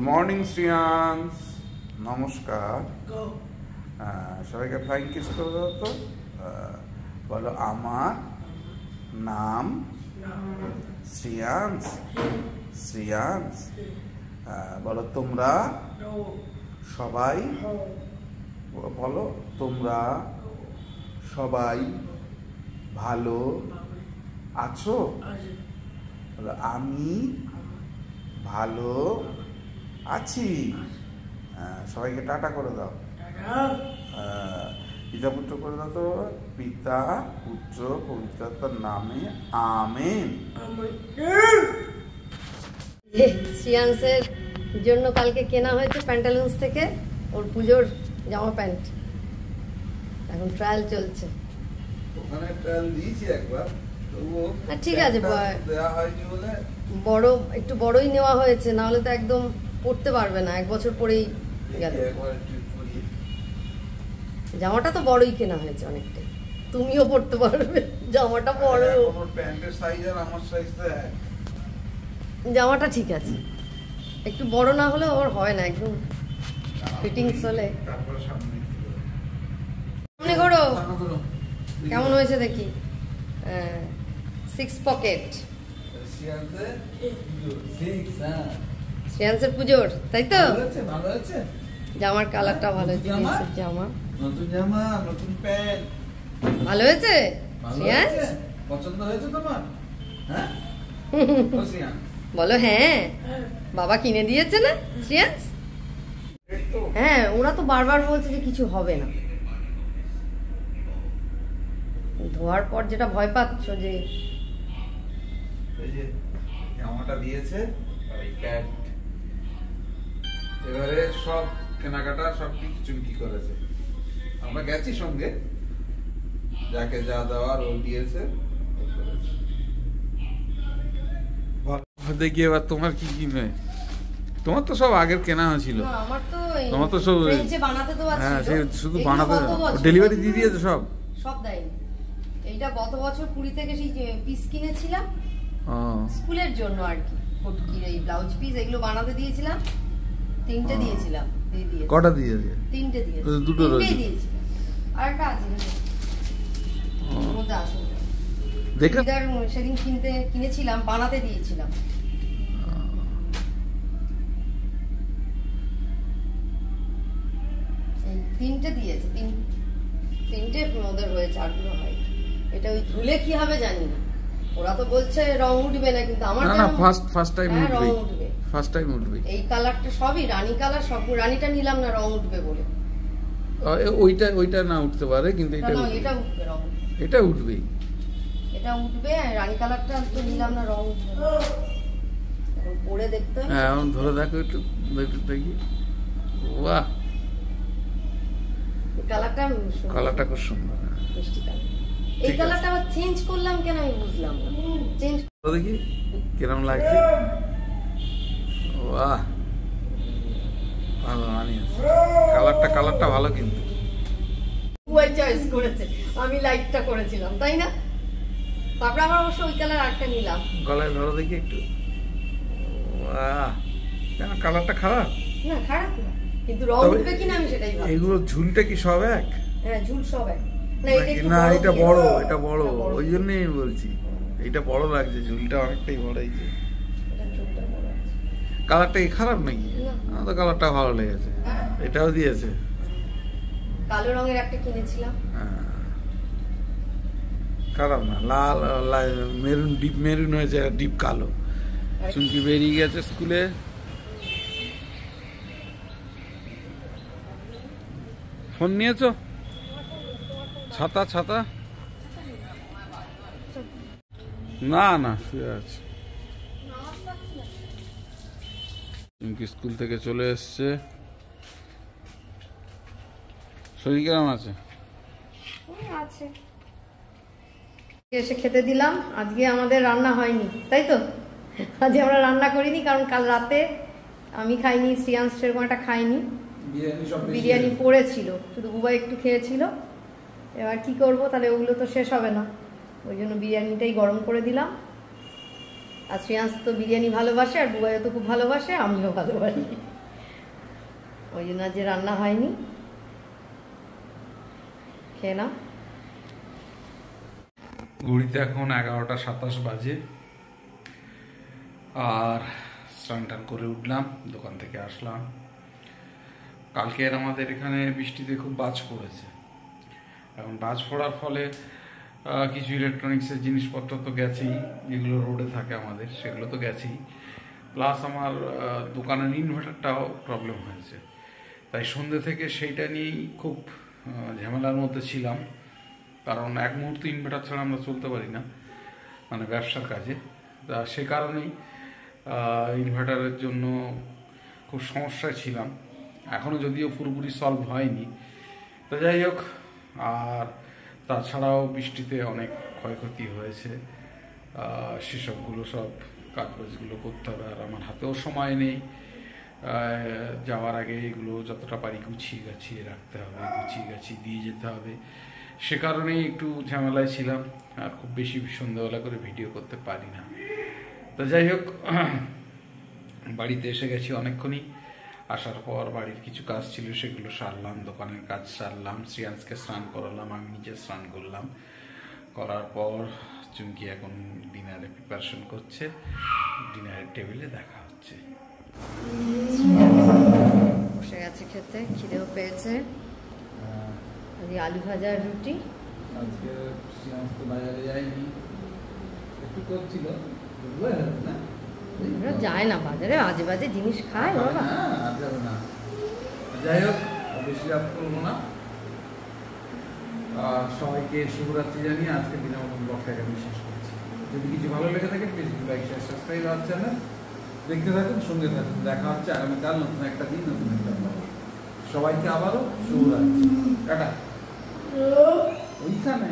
Morning Shriyansh, নমস্কার। সবাইকে flying kiss করে দাও তো। বলো, আমার নাম শ্রিয়াংশ। শ্রিয়াংশ। বলো, তোমরা সবাই, বলো তোমরা সবাই ভালো আছো? বলো, আমি ভালো আছি। সবাইকে টাটা করে দাও। পিতা পুত্র করে দাও তো। পিতা পুত্র পবিত্রতার নামে আমেন। শ্রিয়াংশের জন্য কালকে কেনা হয়েছে প্যান্টালুন্স থেকে ওর পুজোর জামা প্যান্ট। এখন ট্রায়াল চলছে। ওখানে ট্রায়াল দিয়েছি একবার, ঠিক আছে, বড় একটু বড়ই নেওয়া হয়েছে, না হলে তো একদম পড়তে পারবে না, 1 বছর পরেই গেল। জামাটা তো বড়ই কেনা হয়েছে অনেকটাই, তুমিও পড়তে পারবে। জামাটা বড়, প্যান্টের সাইজ আর আমার সাইজ তো এক। জামাটা ঠিক আছে, একটু বড় না হলে ওর হয় না, একদম ফিটিংস হলে। সামনে ঘোরো, কেমন হয়েছে দেখি। 6 পকেট শ্রেয়াংসের পুজোর, তাই তো? জামার কালারটা ভালো হয়েছে। জামা নতুন, জামা নতুন প্যান্ট ভালো হয়েছে। শ্রেয়াংস পছন্দ হয়েছে তোমার? হ্যাঁ বলো হ্যাঁ, বাবা কিনে দিয়েছে না শ্রেয়াংস? হ্যাঁ, ওরা তো বারবার বলছে যে কিছু হবে না। ধোয়ার পর যেটা ভয় পাচ্ছ যে জামাটা দিয়েছে, এবারে সব কেনাকাটা সব কিছু চুমকি করেছে। আমরা গেছি সঙ্গে, যাকে যা দেওয়ার ও দিয়েছে। দেখি এবার তোমার কি কিনবে। তোমার তো সব আগের কেনা হয়েছিল। তোমার তো সব হ্যাঁ, সে শুধু বানাতে, ডেলিভারি দিয়ে দিয়েছে সব দেয়নি। এইটা গত বছর পুরী থেকে সেই পিস কিনেছিলাম স্কুলের জন্য আর কি, ফটকির এই ব্লাউজ পিস, এগুলো বানাতে দিয়েছিলাম। 3টে দিয়েছিলাম। কটা দিয়েছে? 3টে দিয়েছি। দুটো রয়েছে, আর একটা আছে মধ্যে আসলে দেখে সেদিন কিনেছিলাম, বানাতে দিয়েছিলাম। এই 3টে দিয়েছে, 3টে ওদের হয়েছে, আরগুলো হয়। এটা ওই ধুলে কি হবে জানি না, ওরা তো বলছে রং উঠবে না, কিন্তু আমার না ফার্স্ট টাইম উঠবে। ফার্স্ট টাইম উঠবে। এই কালারটা সবই রানী কালার, সব রানীটা নিলাম না রং উঠবে বলে। ওইটা না উঠতে পারে, কিন্তু এটা উঠবে, রং এটা উঠবেই। এটা উঠবে, রানী কালারটা তো নিলাম না, রং উঠবে। এখন পরে দেখতে হবে। হ্যাঁ, এখন ধরে দেখো একটু, দেখি। বাহ, কালারটা খুব সুন্দর, মিষ্টি কালার। এই কালারটা আবার চেঞ্জ করলাম কেন আমি বুঝলাম না। চেঞ্জ দেখি কিরকম লাগছে। বাহ, ভালো মানিয়েছে। কালারটা ভালো, কিন্তু ওই চয়েস করেছে, আমি লাইটটা করেছিলাম, তাই না? তারপরে আমার অবশ্য ওই কালার আরেকটা নিলাম। গলায় ধরো দেখি একটু। বাহ, কেন কালারটা খারাপ? না, খারাপ না, কিন্তু রং উঠবে কিনা আমি সেটাই ভাবছি। এগুলো ঝুলটা কি সব এক? হ্যাঁ, ঝুল সব এক। না, এটা বড়, ওই জন্যই আমি বলছি এটা বড় লাগছে, ঝুলটা অনেকটাই বড়। এই যে কালারটা কি খারাপ নাকি? আমার তো কালারটা ভালো লেগেছে। এটাও দিয়েছে কালো রঙের একটা কিনেছিলাম, খারাপ না। লাল মেরুন, ডিপ মেরুন হয়েছে, ডিপ কালো। চুমকি বেরিয়ে গেছে স্কুলে। ফোন নিয়েছো? ছাতা না, শুয়ে আছে। চুমকি স্কুল থেকে চলে এসছে। শরীর কেমন আছে? এসে খেতে দিলাম। আজকে আমাদের রান্না হয়নি, তাই তো? আজকে আমরা রান্না করিনি, কারণ কাল রাতে আমি খাইনি, শ্রিয়াংশ সেরকম একটা খাইনি। বিরিয়ানি পড়েছিল, শুধু বুবাই একটু খেয়েছিল। এবার কি করব, তাহলে ওগুলো তো শেষ হবে না, ওই জন্য বিরিয়ানিটাই গরম করে দিলাম। আর শ্রেয়াংশ তো বিরিয়ানি ভালোবাসে, আর বুবাইও তো খুব ভালোবাসে, আমিও ভালোবাসি। ওই জন্য আজ রান্না হয়নি। খেয়ে নাও। ঘড়িতে এখন 11:27 বাজে। আর স্নান টান করে উঠলাম, দোকান থেকে আসলাম। কালকে আমাদের এখানে বৃষ্টিতে খুব বাজ পড়েছে। এখন বাজ পড়ার ফলে কিছু ইলেকট্রনিক্সের জিনিসপত্র তো গেছেই, যেগুলো রোডে থাকে আমাদের সেগুলো তো গেছেই, প্লাস আমার দোকানের ইনভার্টারটাও প্রবলেম হয়েছে। তাই সন্ধ্যে থেকে সেইটা নিয়েই খুব ঝামেলার মধ্যে ছিলাম, কারণ এক মুহূর্তে ইনভার্টার ছাড়া আমরা চলতে পারি না, মানে ব্যবসার কাজে। তা সে কারণেই ইনভার্টারের জন্য খুব সমস্যায় ছিলাম। এখনও যদিও পুরোপুরি সলভ হয়নি, তো যাই হোক। আর তাছাড়াও বৃষ্টিতে অনেক ক্ষয়ক্ষতি হয়েছে, সেসবগুলো সব কাজবাজগুলো করতে হবে। আর আমার হাতেও সময় নেই, যাওয়ার আগে এগুলো যতটা পারি গুছিয়ে গাছিয়ে রাখতে হবে, গুছিয়ে গাছিয়ে দিয়ে যেতে হবে। সে কারণেই একটু ঝামেলায় ছিলাম, আর খুব বেশি সন্ধ্যাবেলা করে ভিডিও করতে পারি না। তো যাই হোক, বাড়িতে এসে গেছি অনেকক্ষণই। আসার পর বাড়ির কিছু কাজ ছিল সেগুলো সারলাম, দোকানের কাজ সারলাম, শ্রিয়াংশকে স্নান করালাম, আমি নিজে স্নান করলাম। করার পর চুমকি এখন ডিনারে প্রিপারেশন করছে, ডিনারের টেবিলে দেখা হচ্ছে। বসে গেছে খেতে, খিদেও পেয়েছে। আলু ভাজার রুটি। আজকে শ্রিয়াংশ তো বাজারে যায়নি, একটু করছিল না, যায় না বাজারে, আজে বাজে জিনিস খায় বাবা। না, যাই হোক, বেশি রাত করবো না। সবাইকে শুভরাত্রি জানিয়ে আজকের দিনের মতন ব্লগটা এখানে শেষ করছি। যদি কিছু ভালো লেগে থাকে প্লিজ লাইক শেয়ার সাবস্ক্রাইব আমার চ্যানেল দেখতে থাকুন, সঙ্গে থাকুন। দেখা হচ্ছে আগামীকাল নতুন একটা দিন, নতুন একটা ব্লগ। সবাইকে আবারও শুভরাত্রি, টাটা। ওইখানে